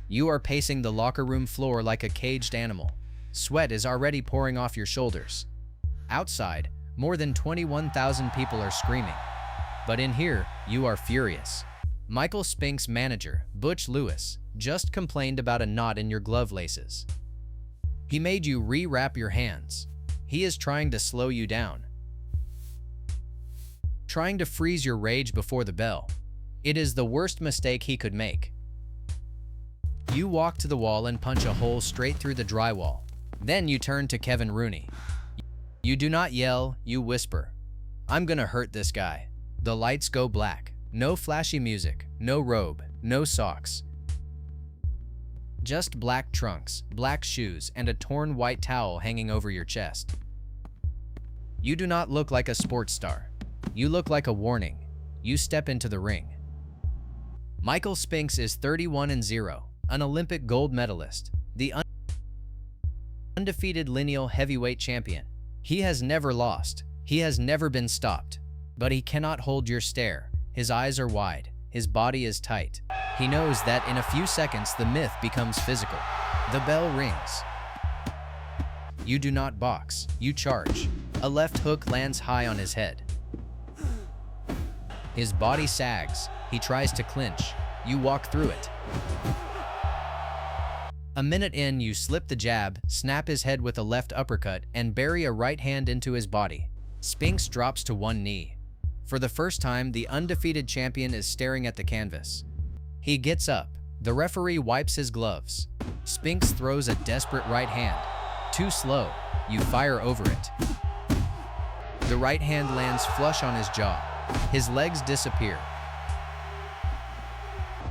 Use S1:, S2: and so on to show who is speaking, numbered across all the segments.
S1: You are pacing the locker room floor like a caged animal. Sweat is already pouring off your shoulders. Outside, more than 21,000 people are screaming. But in here, you are furious. Michael Spinks' manager, Butch Lewis, just complained about a knot in your glove laces. He made you re-wrap your hands. He is trying to slow you down. Trying to freeze your rage before the bell. It is the worst mistake he could make. You walk to the wall and punch a hole straight through the drywall. Then you turn to Kevin Rooney. You do not yell, you whisper. I'm gonna hurt this guy. The lights go black. No flashy music, no robe, no socks. Just black trunks, black shoes, and a torn white towel hanging over your chest. You do not look like a sports star. You look like a warning. You step into the ring. Michael Spinks is 31-0, an Olympic gold medalist, the undefeated lineal heavyweight champion. He has never lost. He has never been stopped. But he cannot hold your stare. His eyes are wide. His body is tight. He knows that in a few seconds the myth becomes physical. The bell rings. You do not box. You charge. A left hook lands high on his head. His body sags. He tries to clinch. You walk through it. A minute in, you slip the jab, snap his head with a left uppercut, and bury a right hand into his body. Spinks drops to one knee. For the first time, the undefeated champion is staring at the canvas. He gets up. The referee wipes his gloves. Spinks throws a desperate right hand. Too slow. You fire over it. The right hand lands flush on his jaw. His legs disappear.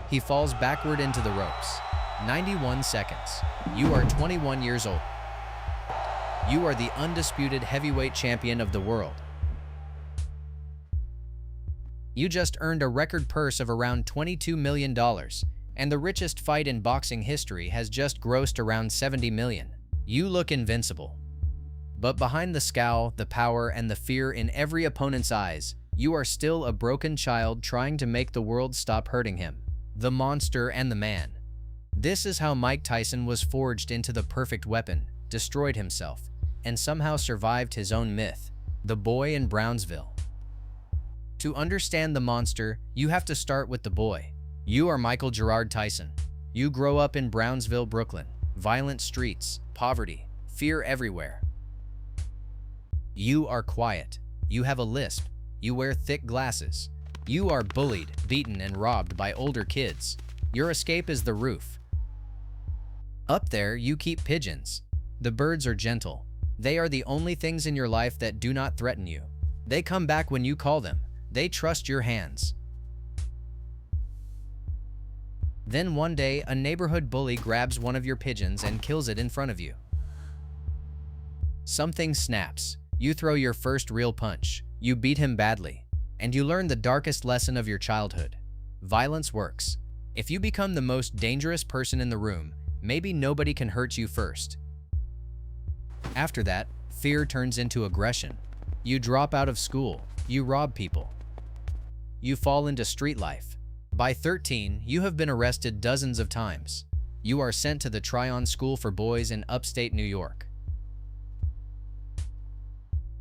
S1: He falls backward into the ropes. 91 seconds. You are 21 years old. You are the undisputed heavyweight champion of the world. You just earned a record purse of around $22 million, and the richest fight in boxing history has just grossed around $70 million. You look invincible. But behind the scowl, the power, and the fear in every opponent's eyes, you are still a broken child trying to make the world stop hurting him. The monster and the man. This is how Mike Tyson was forged into the perfect weapon, destroyed himself, and somehow survived his own myth, the boy in Brownsville. To understand the monster, you have to start with the boy. You are Michael Gerard Tyson. You grow up in Brownsville, Brooklyn. Violent streets, poverty, fear everywhere. You are quiet. You have a lisp. You wear thick glasses. You are bullied, beaten, and robbed by older kids. Your escape is the roof. Up there, you keep pigeons. The birds are gentle. They are the only things in your life that do not threaten you. They come back when you call them. They trust your hands. Then one day, a neighborhood bully grabs one of your pigeons and kills it in front of you. Something snaps. You throw your first real punch. You beat him badly. And you learn the darkest lesson of your childhood. Violence works. If you become the most dangerous person in the room, maybe nobody can hurt you first. After that, fear turns into aggression. You drop out of school. You rob people. You fall into street life. By 13, you have been arrested dozens of times. You are sent to the Tryon School for Boys in upstate New York.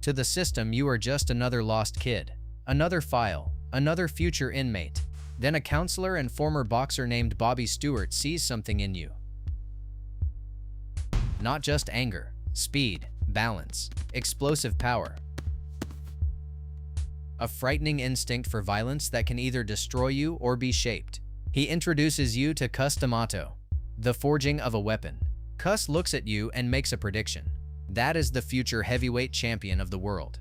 S1: To the system, you are just another lost kid, another file, another future inmate. Then a counselor and former boxer named Bobby Stewart sees something in you. Not just anger, speed, balance, explosive power. A frightening instinct for violence that can either destroy you or be shaped. He introduces you to Cus D'Amato, the forging of a weapon. Cus looks at you and makes a prediction. That is the future heavyweight champion of the world.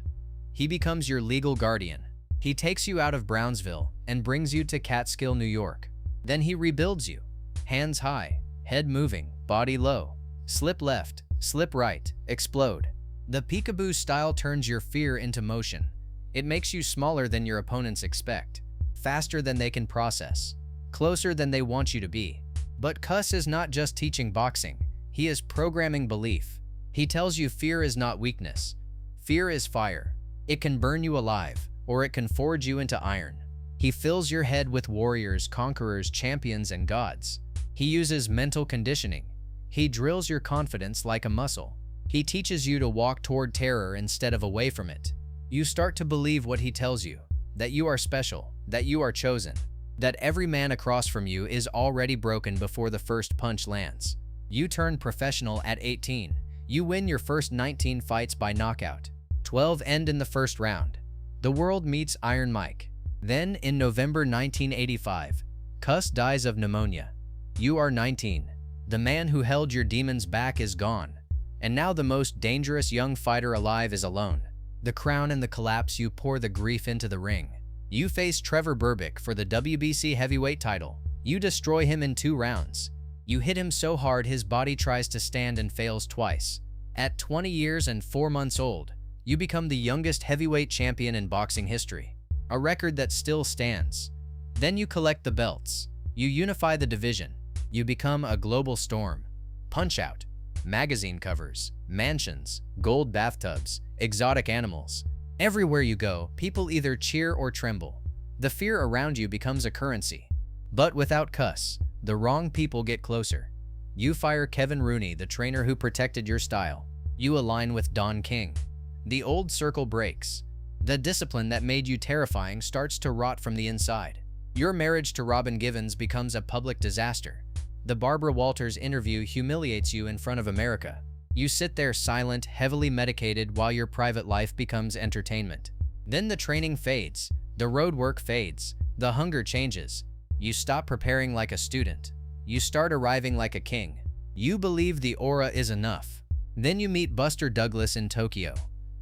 S1: He becomes your legal guardian. He takes you out of Brownsville and brings you to Catskill, New York. Then he rebuilds you. Hands high, head moving, body low. Slip left, slip right, explode. The peekaboo style turns your fear into motion. It makes you smaller than your opponents expect, faster than they can process, closer than they want you to be. But Cus is not just teaching boxing, he is programming belief. He tells you fear is not weakness. Fear is fire. It can burn you alive, or it can forge you into iron. He fills your head with warriors, conquerors, champions, and gods. He uses mental conditioning. He drills your confidence like a muscle. He teaches you to walk toward terror instead of away from it. You start to believe what he tells you, that you are special, that you are chosen, that every man across from you is already broken before the first punch lands. You turn professional at 18. You win your first 19 fights by knockout. 12 end in the first round. The world meets Iron Mike. Then, in November 1985, Cus dies of pneumonia. You are 19. The man who held your demons back is gone. And now the most dangerous young fighter alive is alone. The crown and the collapse, you pour the grief into the ring. You face Trevor Berbick for the WBC heavyweight title. You destroy him in 2 rounds. You hit him so hard his body tries to stand and fails twice. At 20 years and 4 months old, you become the youngest heavyweight champion in boxing history, a record that still stands. Then you collect the belts. You unify the division. You become a global storm. Punch-Out, magazine covers, mansions, gold bathtubs, exotic animals. Everywhere you go, people either cheer or tremble. The fear around you becomes a currency. But without Cus, the wrong people get closer. You fire Kevin Rooney, the trainer who protected your style. You align with Don King. The old circle breaks. The discipline that made you terrifying starts to rot from the inside. Your marriage to Robin Givens becomes a public disaster. The Barbara Walters interview humiliates you in front of America. You sit there silent, heavily medicated while your private life becomes entertainment. Then the training fades. The road work fades. The hunger changes. You stop preparing like a student. You start arriving like a king. You believe the aura is enough. Then you meet Buster Douglas in Tokyo.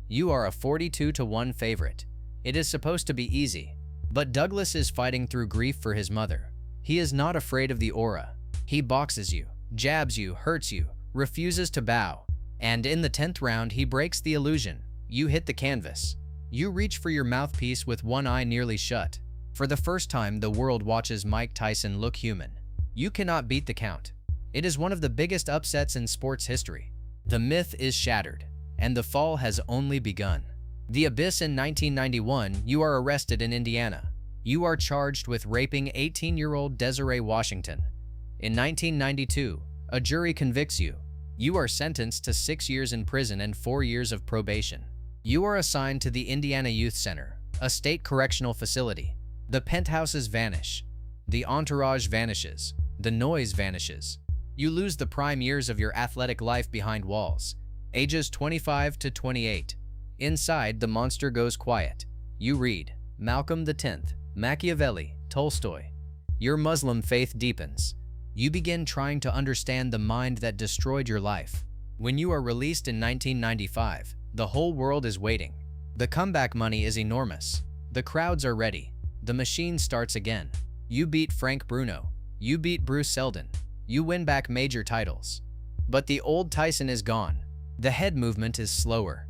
S1: You are a 42-1 favorite. It is supposed to be easy. But Douglas is fighting through grief for his mother. He is not afraid of the aura. He boxes you, jabs you, hurts you, refuses to bow. And in the 10th round, he breaks the illusion. You hit the canvas. You reach for your mouthpiece with one eye nearly shut. For the first time, the world watches Mike Tyson look human. You cannot beat the count. It is one of the biggest upsets in sports history. The myth is shattered, and the fall has only begun. The Abyss in 1991, you are arrested in Indiana. You are charged with raping 18-year-old Desiree Washington. In 1992, a jury convicts you. You are sentenced to 6 years in prison and 4 years of probation. You are assigned to the Indiana Youth Center, a state correctional facility. The penthouses vanish. The entourage vanishes. The noise vanishes. You lose the prime years of your athletic life behind walls. Ages 25 to 28. Inside, the monster goes quiet. You read Malcolm X, Machiavelli, Tolstoy. Your Muslim faith deepens. You begin trying to understand the mind that destroyed your life. When you are released in 1995, the whole world is waiting. The comeback money is enormous. The crowds are ready. The machine starts again. You beat Frank Bruno. You beat Bruce Seldon. You win back major titles. But the old Tyson is gone. The head movement is slower.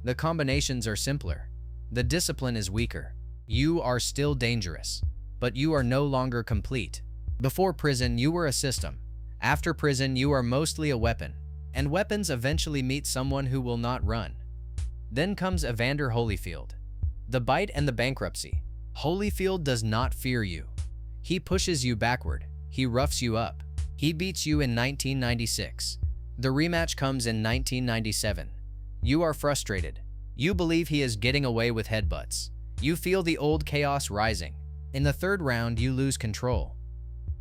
S1: The combinations are simpler. The discipline is weaker. You are still dangerous, but you are no longer complete. Before prison, you were a system. After prison, you are mostly a weapon. And weapons eventually meet someone who will not run. Then comes Evander Holyfield. The Bite and The Bankruptcy. Holyfield does not fear you. He pushes you backward. He roughs you up. He beats you in 1996. The rematch comes in 1997. You are frustrated. You believe he is getting away with headbutts. You feel the old chaos rising. In the 3rd round, you lose control.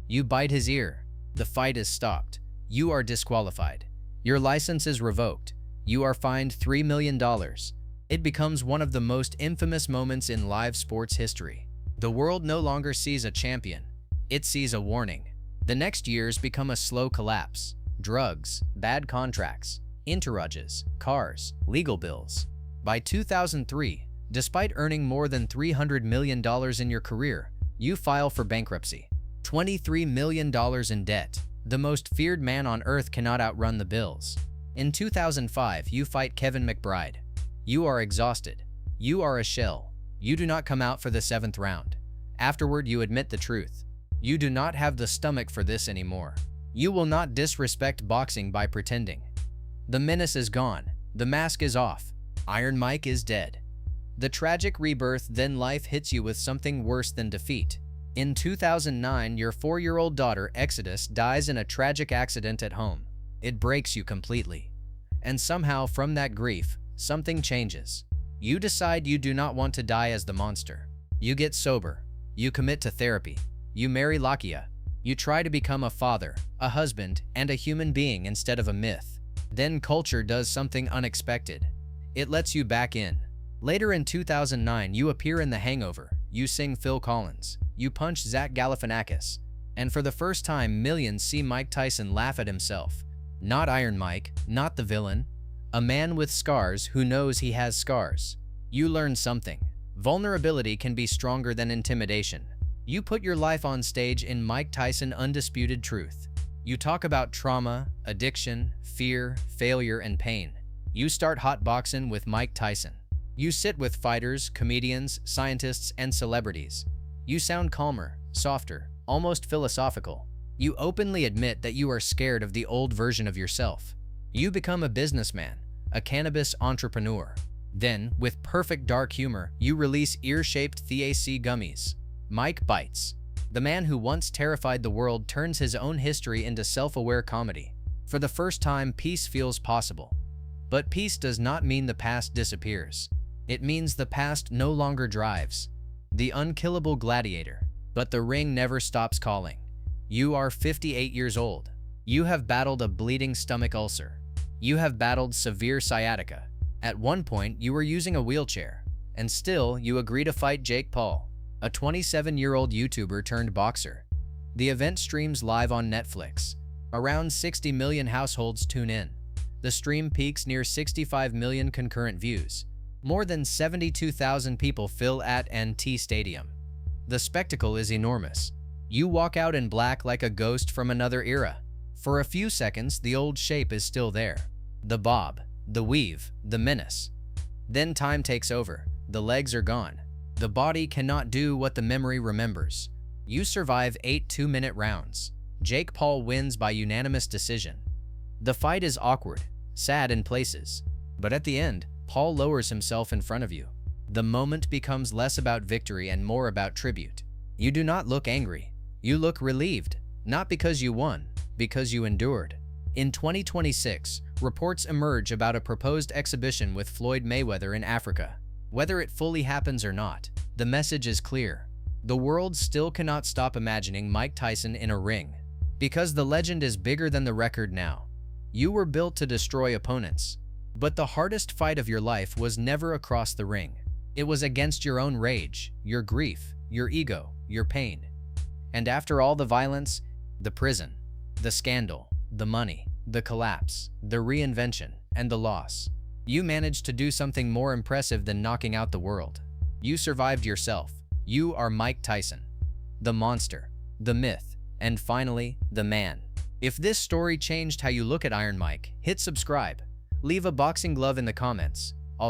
S1: You bite his ear. The fight is stopped. You are disqualified. Your license is revoked. You are fined $3 million. It becomes one of the most infamous moments in live sports history. The world no longer sees a champion. It sees a warning. The next years become a slow collapse. Drugs, bad contracts, entourages, cars, legal bills. By 2003, despite earning more than $300 million in your career, you file for bankruptcy. $23 million in debt. The most feared man on earth cannot outrun the bills. In 2005, you fight Kevin McBride. You are exhausted. You are a shell. You do not come out for the 7th round. Afterward, you admit the truth. You do not have the stomach for this anymore. You will not disrespect boxing by pretending. The menace is gone. The mask is off. Iron Mike is dead. The tragic rebirth, then life hits you with something worse than defeat. In 2009, your 4-year-old daughter, Exodus, dies in a tragic accident at home. It breaks you completely. And somehow, from that grief, something changes. You decide you do not want to die as the monster. You get sober. You commit to therapy. You marry Lakia. You try to become a father, a husband, and a human being instead of a myth. Then culture does something unexpected. It lets you back in. Later in 2009, you appear in The Hangover. You sing Phil Collins. You punch Zach Galifianakis. And for the first time, millions see Mike Tyson laugh at himself. Not Iron Mike, not the villain. A man with scars who knows he has scars. You learn something. Vulnerability can be stronger than intimidation. You put your life on stage in Mike Tyson Undisputed Truth. You talk about trauma, addiction, fear, failure, and pain. You start hotboxing with Mike Tyson. You sit with fighters, comedians, scientists, and celebrities. You sound calmer, softer, almost philosophical. You openly admit that you are scared of the old version of yourself. You become a businessman, a cannabis entrepreneur. Then, with perfect dark humor, you release ear-shaped THC gummies. Mike Bites. The man who once terrified the world turns his own history into self-aware comedy. For the first time, peace feels possible. But peace does not mean the past disappears. It means the past no longer drives. The unkillable gladiator. But the ring never stops calling. You are 58 years old. You have battled a bleeding stomach ulcer. You have battled severe sciatica. At one point, you were using a wheelchair. And still, you agree to fight Jake Paul, a 27-year-old YouTuber turned boxer. The event streams live on Netflix. Around 60 million households tune in. The stream peaks near 65 million concurrent views. More than 72,000 people fill at&T Stadium. The spectacle is enormous. You walk out in black like a ghost from another era. For a few seconds, the old shape is still there. The bob, the weave, the menace. Then time takes over. The legs are gone. The body cannot do what the memory remembers. You survive 8 2-minute rounds. Jake Paul wins by unanimous decision. The fight is awkward, sad in places. But at the end, Paul lowers himself in front of you. The moment becomes less about victory and more about tribute. You do not look angry. You look relieved. Not because you won, because you endured. In 2026, reports emerge about a proposed exhibition with Floyd Mayweather in Africa. Whether it fully happens or not, the message is clear. The world still cannot stop imagining Mike Tyson in a ring. Because the legend is bigger than the record now. You were built to destroy opponents. But the hardest fight of your life was never across the ring. It was against your own rage, your grief, your ego, your pain. And after all the violence, the prison, the scandal, the money, the collapse, the reinvention, and the loss, you managed to do something more impressive than knocking out the world. You survived yourself. You are Mike Tyson. The monster, the myth, and finally, the man. If this story changed how you look at Iron Mike, hit subscribe. Leave a boxing glove in the comments,